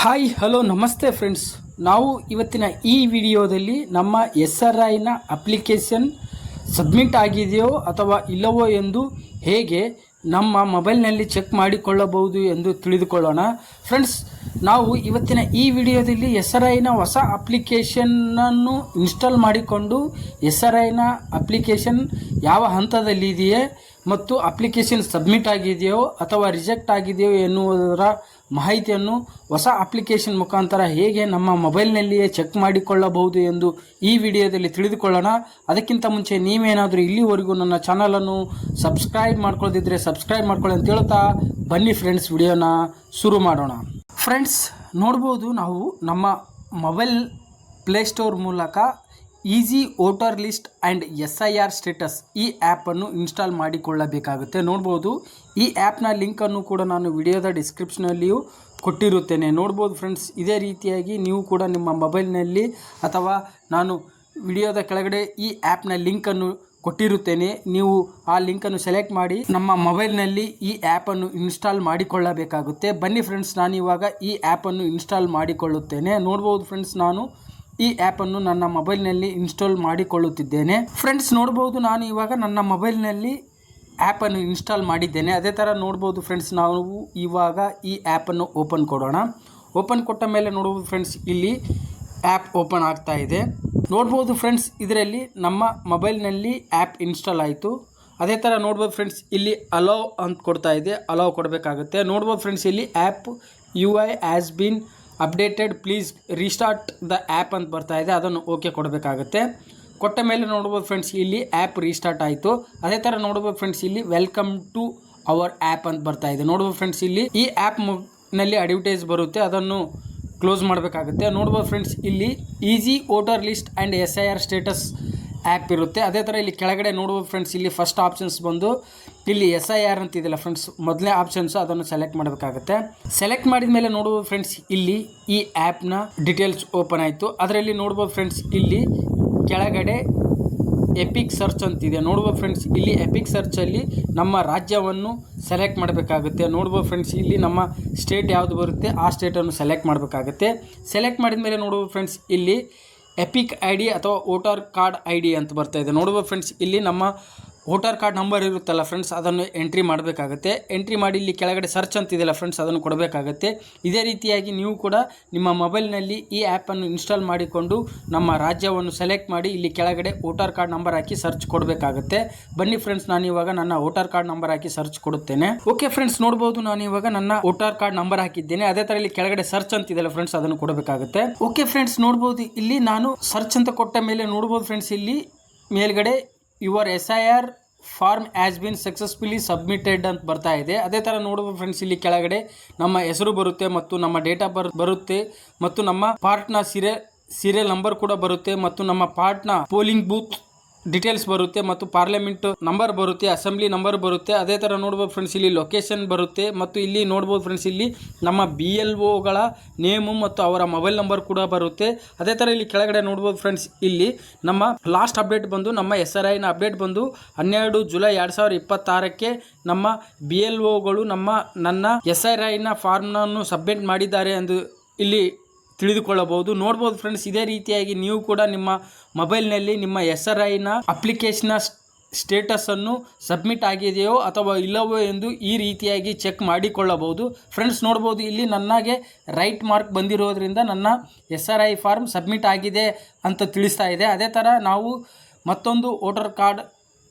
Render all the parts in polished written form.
Hi hello ನಮಸ್ತೆ friends. ನಾವು ಇವತ್ತಿನ ಈ ವಿಡಿಯೋದಲ್ಲಿ ನಮ್ಮ SRIನ ಅಪ್ಲಿಕೇಶನ್ ಸಬ್ಮಿಟ್ ಆಗಿದೆಯೋ ಅಥವಾ ಇಲ್ಲವೋ ಎಂದು ಹೇಗೆ ನಮ್ಮ ಮೊಬೈಲ್ನಲ್ಲಿ ಚೆಕ್ ಮಾಡಿಕೊಳ್ಳಬಹುದು ಎಂದು ತಿಳಿದುಕೊಳ್ಳೋಣ. ಫ್ರೆಂಡ್ಸ್, ನಾವು ಇವತ್ತಿನ ಈ ವಿಡಿಯೋದಲ್ಲಿ SRIನ ಹೊಸ ಅಪ್ಲಿಕೇಶನ್ನನ್ನು ಇನ್ಸ್ಟಾಲ್ ಮಾಡಿಕೊಂಡು SRIನ ಅಪ್ಲಿಕೇಶನ್ ಯಾವ ಹಂತದಲ್ಲಿದೆಯೇ ಮತ್ತು ಅಪ್ಲಿಕೇಶನ್ ಸಬ್ಮಿಟ್ ಆಗಿದೆಯೋ ಅಥವಾ ರಿಜೆಕ್ಟ್ ಆಗಿದೆಯೋ ಎನ್ನುವುದರ ಮಾಹಿತಿಯನ್ನು ಹೊಸ ಅಪ್ಲಿಕೇಶನ್ ಮುಖಾಂತರ ಹೇಗೆ ನಮ್ಮ ಮೊಬೈಲ್ನಲ್ಲಿಯೇ ಚೆಕ್ ಮಾಡಿಕೊಳ್ಳಬಹುದು ಎಂದು ಈ ವಿಡಿಯೋದಲ್ಲಿ ತಿಳಿದುಕೊಳ್ಳೋಣ. ಅದಕ್ಕಿಂತ ಮುಂಚೆ ನೀವೇನಾದರೂ ಇಲ್ಲಿವರೆಗೂ ನನ್ನ ಚಾನಲನ್ನು ಸಬ್ಸ್ಕ್ರೈಬ್ ಮಾಡ್ಕೊಳ್ಳದಿದ್ದರೆ ಸಬ್ಸ್ಕ್ರೈಬ್ ಮಾಡ್ಕೊಳ್ಳಿ ಅಂತ ಹೇಳ್ತಾ ಬನ್ನಿ ಫ್ರೆಂಡ್ಸ್, ವಿಡಿಯೋನ ಶುರು ಮಾಡೋಣ. ಫ್ರೆಂಡ್ಸ್, ನೋಡ್ಬೋದು ನಾವು ನಮ್ಮ ಮೊಬೈಲ್ ಪ್ಲೇಸ್ಟೋರ್ ಮೂಲಕ easy voter list and SIR status ಈ ಆ್ಯಪನ್ನು ಇನ್ಸ್ಟಾಲ್ ಮಾಡಿಕೊಳ್ಳಬೇಕಾಗುತ್ತೆ. ನೋಡ್ಬೋದು, ಈ ಆ್ಯಪ್ನ ಲಿಂಕನ್ನು ಕೂಡ ನಾನು ವಿಡಿಯೋದ ಡಿಸ್ಕ್ರಿಪ್ಷನಲ್ಲಿಯೂ ಕೊಟ್ಟಿರುತ್ತೇನೆ. ನೋಡ್ಬೋದು ಫ್ರೆಂಡ್ಸ್, ಇದೇ ರೀತಿಯಾಗಿ ನೀವು ಕೂಡ ನಿಮ್ಮ ಮೊಬೈಲ್ನಲ್ಲಿ ಅಥವಾ ನಾನು ವಿಡಿಯೋದ ಕೆಳಗಡೆ ಈ ಆ್ಯಪ್ನ ಲಿಂಕನ್ನು ಕೊಟ್ಟಿರುತ್ತೇನೆ. ನೀವು ಆ ಲಿಂಕನ್ನು ಸೆಲೆಕ್ಟ್ ಮಾಡಿ ನಮ್ಮ ಮೊಬೈಲ್ನಲ್ಲಿ ಈ ಆ್ಯಪನ್ನು ಇನ್ಸ್ಟಾಲ್ ಮಾಡಿಕೊಳ್ಳಬೇಕಾಗುತ್ತೆ. ಬನ್ನಿ ಫ್ರೆಂಡ್ಸ್, ನಾನು ಇವಾಗ ಈ ಆ್ಯಪನ್ನು ಇನ್ಸ್ಟಾಲ್ ಮಾಡಿಕೊಳ್ಳುತ್ತೇನೆ. ನೋಡ್ಬೋದು ಫ್ರೆಂಡ್ಸ್, ನಾನು ಈ ಆ್ಯಪನ್ನು ನನ್ನ ಮೊಬೈಲ್ನಲ್ಲಿ ಇನ್ಸ್ಟಾಲ್ ಮಾಡಿಕೊಳ್ಳುತ್ತಿದ್ದೇನೆ. ಫ್ರೆಂಡ್ಸ್, ನೋಡ್ಬೋದು ನಾನು ಇವಾಗ ನನ್ನ ಮೊಬೈಲ್ನಲ್ಲಿ ಆ್ಯಪನ್ನು ಇನ್ಸ್ಟಾಲ್ ಮಾಡಿದ್ದೇನೆ. ಅದೇ ಥರ ನೋಡ್ಬೋದು ಫ್ರೆಂಡ್ಸ್, ನಾವು ಇವಾಗ ಈ ಆ್ಯಪನ್ನು ಓಪನ್ ಕೊಡೋಣ. ಓಪನ್ ಕೊಟ್ಟ ಮೇಲೆ ನೋಡ್ಬೋದು ಫ್ರೆಂಡ್ಸ್, ಇಲ್ಲಿ ಆ್ಯಪ್ ಓಪನ್ ಆಗ್ತಾ ಇದೆ. ನೋಡ್ಬೋದು ಫ್ರೆಂಡ್ಸ್, ಇದರಲ್ಲಿ ನಮ್ಮ ಮೊಬೈಲ್ನಲ್ಲಿ ಆ್ಯಪ್ ಇನ್ಸ್ಟಾಲ್ ಆಯಿತು. ಅದೇ ಥರ ನೋಡ್ಬೋದು ಫ್ರೆಂಡ್ಸ್, ಇಲ್ಲಿ ಅಲೋ ಅಂತ ಕೊಡ್ತಾ ಇದೆ, ಅಲೋ ಕೊಡಬೇಕಾಗುತ್ತೆ. ನೋಡ್ಬೋದು ಫ್ರೆಂಡ್ಸ್, ಇಲ್ಲಿ app UI has been updated, please restart the app ಅಂತ ಬರ್ತಾ ಇದೆ, ಅದನ್ನು ಓಕೆ ಕೊಡಬೇಕಾಗುತ್ತೆ. ಕೊಟ್ಟ ಮೇಲೆ ನೋಡ್ಬೋದು ಫ್ರೆಂಡ್ಸ್, ಇಲ್ಲಿ ಆ್ಯಪ್ ರೀಸ್ಟಾರ್ಟ್ ಆಯಿತು. ಅದೇ ಥರ ನೋಡ್ಬೋದು ಫ್ರೆಂಡ್ಸ್, ಇಲ್ಲಿ ವೆಲ್ಕಮ್ ಟು ಅವರ್ ಆ್ಯಪ್ ಅಂತ ಬರ್ತಾ ಇದೆ. ನೋಡ್ಬೋದು ಫ್ರೆಂಡ್ಸ್, ಇಲ್ಲಿ ಈ ಆ್ಯಪ್ನಲ್ಲಿ ಅಡ್ವರ್ಟೈಸ್ ಬರುತ್ತೆ, ಅದನ್ನು ಕ್ಲೋಸ್ ಮಾಡಬೇಕಾಗುತ್ತೆ. ನೋಡ್ಬೋದು ಫ್ರೆಂಡ್ಸ್, ಇಲ್ಲಿ easy voter list and SIR status app ಇರುತ್ತೆ. ಅದೇ ಥರ ಇಲ್ಲಿ ಕೆಳಗಡೆ ನೋಡ್ಬೋದು ಫ್ರೆಂಡ್ಸ್, ಇಲ್ಲಿ ಫಸ್ಟ್ ಆಪ್ಷನ್ಸ್ ಬಂದು ಇಲ್ಲಿ SIR ಅಂತಿದೆಯಲ್ಲ ಫ್ರೆಂಡ್ಸ್, ಮೊದಲನೇ ಆಪ್ಷನ್ಸು ಅದನ್ನು ಸೆಲೆಕ್ಟ್ ಮಾಡಬೇಕಾಗುತ್ತೆ. ಸೆಲೆಕ್ಟ್ ಮಾಡಿದ ಮೇಲೆ ನೋಡ್ಬೋದು ಫ್ರೆಂಡ್ಸ್, ಇಲ್ಲಿ ಈ ಆ್ಯಪ್ನ ಡೀಟೇಲ್ಸ್ ಓಪನ್ ಆಯಿತು. ಅದರಲ್ಲಿ ನೋಡ್ಬೋದು ಫ್ರೆಂಡ್ಸ್, ಇಲ್ಲಿ ಕೆಳಗಡೆ ಎಪಿಕ್ ಸರ್ಚ್ ಅಂತಿದೆ. ನೋಡ್ಬೋದು ಫ್ರೆಂಡ್ಸ್, ಇಲ್ಲಿ ಎಪಿಕ್ ಸರ್ಚಲ್ಲಿ ನಮ್ಮ ರಾಜ್ಯವನ್ನು ಸೆಲೆಕ್ಟ್ ಮಾಡಬೇಕಾಗುತ್ತೆ. ನೋಡ್ಬೋದು ಫ್ರೆಂಡ್ಸ್, ಇಲ್ಲಿ ನಮ್ಮ ಸ್ಟೇಟ್ ಯಾವುದು ಬರುತ್ತೆ ಆ ಸ್ಟೇಟನ್ನು ಸೆಲೆಕ್ಟ್ ಮಾಡಬೇಕಾಗುತ್ತೆ. ಸೆಲೆಕ್ಟ್ ಮಾಡಿದ ಮೇಲೆ ನೋಡ್ಬೋದು ಫ್ರೆಂಡ್ಸ್, ಇಲ್ಲಿ ಎಪಿಕ್ ID ಅಥವಾ ವೋಟರ್ ಕಾರ್ಡ್ ID ಅಂತ ಬರ್ತಾ ಇದೆ. ನೋಡ್ಬೋದು ಫ್ರೆಂಡ್ಸ್, ಇಲ್ಲಿ ನಮ್ಮ ವೋಟರ್ ಕಾರ್ಡ್ ನಂಬರ್ ಇರುತ್ತಲ್ಲ ಫ್ರೆಂಡ್ಸ್, ಅದನ್ನು ಎಂಟ್ರಿ ಮಾಡಬೇಕಾಗುತ್ತೆ. ಎಂಟ್ರಿ ಮಾಡಿ ಇಲ್ಲಿ ಕೆಳಗಡೆ ಸರ್ಚ್ ಅಂತಿದೆಯಲ್ಲ ಫ್ರೆಂಡ್ಸ್, ಅದನ್ನು ಕೊಡಬೇಕಾಗುತ್ತೆ. ಇದೇ ರೀತಿಯಾಗಿ ನೀವು ಕೂಡ ನಿಮ್ಮ ಮೊಬೈಲ್ನಲ್ಲಿ ಈ ಆ್ಯಪನ್ನು ಇನ್ಸ್ಟಾಲ್ ಮಾಡಿಕೊಂಡು ನಮ್ಮ ರಾಜ್ಯವನ್ನು ಸೆಲೆಕ್ಟ್ ಮಾಡಿ ಇಲ್ಲಿ ಕೆಳಗಡೆ ವೋಟರ್ ಕಾರ್ಡ್ ನಂಬರ್ ಹಾಕಿ ಸರ್ಚ್ ಕೊಡಬೇಕಾಗುತ್ತೆ. ಬನ್ನಿ ಫ್ರೆಂಡ್ಸ್, ನಾನು ಇವಾಗ ನನ್ನ ವೋಟರ್ ಕಾರ್ಡ್ ನಂಬರ್ ಹಾಕಿ ಸರ್ಚ್ ಕೊಡುತ್ತೇನೆ. ಓಕೆ ಫ್ರೆಂಡ್ಸ್, ನೋಡ್ಬೋದು ನಾನು ಇವಾಗ ನನ್ನ ವೋಟರ್ ಕಾರ್ಡ್ ನಂಬರ್ ಹಾಕಿದ್ದೇನೆ. ಅದೇ ಥರ ಇಲ್ಲಿ ಕೆಳಗಡೆ ಸರ್ಚ್ ಅಂತಿದೆಯಲ್ಲ ಫ್ರೆಂಡ್ಸ್, ಅದನ್ನು ಕೊಡಬೇಕಾಗುತ್ತೆ. ಓಕೆ ಫ್ರೆಂಡ್ಸ್, ನೋಡ್ಬೋದು ಇಲ್ಲಿ ನಾನು ಸರ್ಚ್ ಅಂತ ಕೊಟ್ಟ ಮೇಲೆ ನೋಡ್ಬೋದು ಫ್ರೆಂಡ್ಸ್, ಇಲ್ಲಿ ಮೇಲ್ಗಡೆ your SIR form has been successfully submitted ಅಂತ ಬರ್ತಾ ಇದೆ. ಅದೇ ಥರ ನೋಡ್ಬೋದು ಫ್ರೆಂಡ್ಸ್, ಇಲ್ಲಿ ಕೆಳಗಡೆ ನಮ್ಮ ಹೆಸರು ಬರುತ್ತೆ ಮತ್ತು ನಮ್ಮ ಡೇಟ್ ಆಫ್ ಬರ್ತ್ ಬರುತ್ತೆ ಮತ್ತು ನಮ್ಮ ಪಾರ್ಟ್ನ ಸೀರಿಯಲ್ ನಂಬರ್ ಕೂಡ ಬರುತ್ತೆ ಮತ್ತು ನಮ್ಮ ಪಾರ್ಟ್ನ ಪೋಲಿಂಗ್ ಬೂತ್ ಡೀಟೇಲ್ಸ್ ಬರುತ್ತೆ ಮತ್ತು ಪಾರ್ಲಿಮೆಂಟ್ ನಂಬರ್ ಬರುತ್ತೆ, ಅಸೆಂಬ್ಲಿ ನಂಬರ್ ಬರುತ್ತೆ. ಅದೇ ಥರ ನೋಡ್ಬೋದು ಫ್ರೆಂಡ್ಸ್, ಇಲ್ಲಿ ಲೊಕೇಶನ್ ಬರುತ್ತೆ ಮತ್ತು ಇಲ್ಲಿ ನೋಡ್ಬೋದು ಫ್ರೆಂಡ್ಸ್, ಇಲ್ಲಿ ನಮ್ಮ BLOಗಳ ನೇಮು ಮತ್ತು ಅವರ ಮೊಬೈಲ್ ನಂಬರ್ ಕೂಡ ಬರುತ್ತೆ. ಅದೇ ಥರ ಇಲ್ಲಿ ಕೆಳಗಡೆ ನೋಡ್ಬೋದು ಫ್ರೆಂಡ್ಸ್, ಇಲ್ಲಿ ನಮ್ಮ ಲಾಸ್ಟ್ ಅಪ್ಡೇಟ್ ಬಂದು ನಮ್ಮ SRIನ ಅಪ್ಡೇಟ್ ಬಂದು 12 ಜುಲೈ 2026ಕ್ಕೆ ನಮ್ಮ BLOಗಳು ನನ್ನ SRIನ ಫಾರ್ಮ್ನನ್ನು ಸಬ್ಮಿಟ್ ಮಾಡಿದ್ದಾರೆ ಎಂದು ಇಲ್ಲಿ ತಿಳಿದುಕೊಳ್ಳಬಹುದು. ನೋಡ್ಬೋದು ಫ್ರೆಂಡ್ಸ್, ಇದೇ ರೀತಿಯಾಗಿ ನೀವು ಕೂಡ ನಿಮ್ಮ ಮೊಬೈಲ್ನಲ್ಲಿ ನಿಮ್ಮ SRIನ ಅಪ್ಲಿಕೇಶನ್ನ ಸ್ಟೇಟಸನ್ನು ಸಬ್ಮಿಟ್ ಆಗಿದೆಯೋ ಅಥವಾ ಇಲ್ಲವೋ ಎಂದು ಈ ರೀತಿಯಾಗಿ ಚೆಕ್ ಮಾಡಿಕೊಳ್ಳಬಹುದು. ಫ್ರೆಂಡ್ಸ್, ನೋಡ್ಬೋದು ಇಲ್ಲಿ ನನಗೆ ರೈಟ್ ಮಾರ್ಕ್ ಬಂದಿರೋದ್ರಿಂದ ನನ್ನ SRI ಫಾರ್ಮ್ ಸಬ್ಮಿಟ್ ಆಗಿದೆ ಅಂತ ತಿಳಿಸ್ತಾ ಇದೆ. ಅದೇ ಥರ ನಾವು ಮತ್ತೊಂದು ವೋಟರ್ ಕಾರ್ಡ್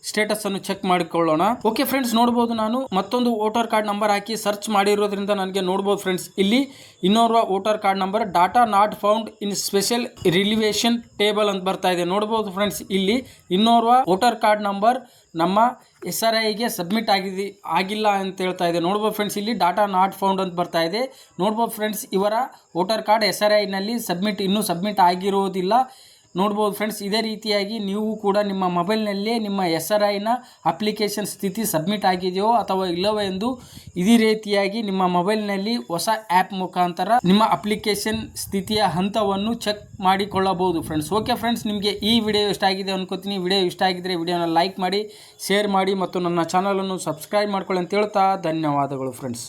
ಸ್ಟೇಟಸನ್ನು ಚೆಕ್ ಮಾಡಿಕೊಳ್ಳೋಣ. ಓಕೆ ಫ್ರೆಂಡ್ಸ್, ನೋಡ್ಬೋದು ನಾನು ಮತ್ತೊಂದು ವೋಟರ್ ಕಾರ್ಡ್ ನಂಬರ್ ಹಾಕಿ ಸರ್ಚ್ ಮಾಡಿರೋದ್ರಿಂದ ನನಗೆ ನೋಡ್ಬೋದು ಫ್ರೆಂಡ್ಸ್, ಇಲ್ಲಿ ಇನ್ನೋರ್ವ voter card number data not found in special revision table ಅಂತ ಬರ್ತಾ ಇದೆ. ನೋಡ್ಬೋದು ಫ್ರೆಂಡ್ಸ್, ಇಲ್ಲಿ ಇನ್ನೋರ್ವ ವೋಟರ್ ಕಾರ್ಡ್ ನಂಬರ್ ನಮ್ಮ SRIಗೆ ಸಬ್ಮಿಟ್ ಆಗಿಲ್ಲ ಅಂತ ಹೇಳ್ತಾ ಇದೆ. ನೋಡ್ಬೋದು ಫ್ರೆಂಡ್ಸ್, ಇಲ್ಲಿ ಡಾಟಾ ನಾಟ್ ಫೌಂಡ್ ಅಂತ ಬರ್ತಾ ಇದೆ. ನೋಡ್ಬೋದು ಫ್ರೆಂಡ್ಸ್, ಇವರ ವೋಟರ್ ಕಾರ್ಡ್ SRIನಲ್ಲಿ ಇನ್ನೂ ಸಬ್ಮಿಟ್ ಆಗಿರೋದಿಲ್ಲ. ನೋಡ್ಬೋದು ಫ್ರೆಂಡ್ಸ್, ಇದೇ ರೀತಿಯಾಗಿ ನೀವು ಕೂಡ ನಿಮ್ಮ ಮೊಬೈಲ್ನಲ್ಲೇ ನಿಮ್ಮ SRIನ ಅಪ್ಲಿಕೇಶನ್ ಸ್ಥಿತಿ ಸಬ್ಮಿಟ್ ಆಗಿದೆಯೋ ಅಥವಾ ಇಲ್ಲವೋ ಎಂದು ಇದೇ ರೀತಿಯಾಗಿ ನಿಮ್ಮ ಮೊಬೈಲ್ನಲ್ಲಿ ಹೊಸ ಆ್ಯಪ್ ಮುಖಾಂತರ ನಿಮ್ಮ ಅಪ್ಲಿಕೇಶನ್ ಸ್ಥಿತಿಯ ಹಂತವನ್ನು ಚೆಕ್ ಮಾಡಿಕೊಳ್ಳಬಹುದು ಫ್ರೆಂಡ್ಸ್. ಓಕೆ ಫ್ರೆಂಡ್ಸ್, ನಿಮಗೆ ಈ ವಿಡಿಯೋ ಇಷ್ಟ ಆಗಿದೆ ಅನ್ಕೋತೀನಿ. ವಿಡಿಯೋ ಇಷ್ಟ ಆಗಿದ್ದರೆ ವಿಡಿಯೋನ ಲೈಕ್ ಮಾಡಿ, ಶೇರ್ ಮಾಡಿ ಮತ್ತು ನನ್ನ ಚಾನಲನ್ನು ಸಬ್ಸ್ಕ್ರೈಬ್ ಮಾಡ್ಕೊಳ್ಳಿ ಅಂತ ಹೇಳ್ತಾ ಧನ್ಯವಾದಗಳು ಫ್ರೆಂಡ್ಸ್.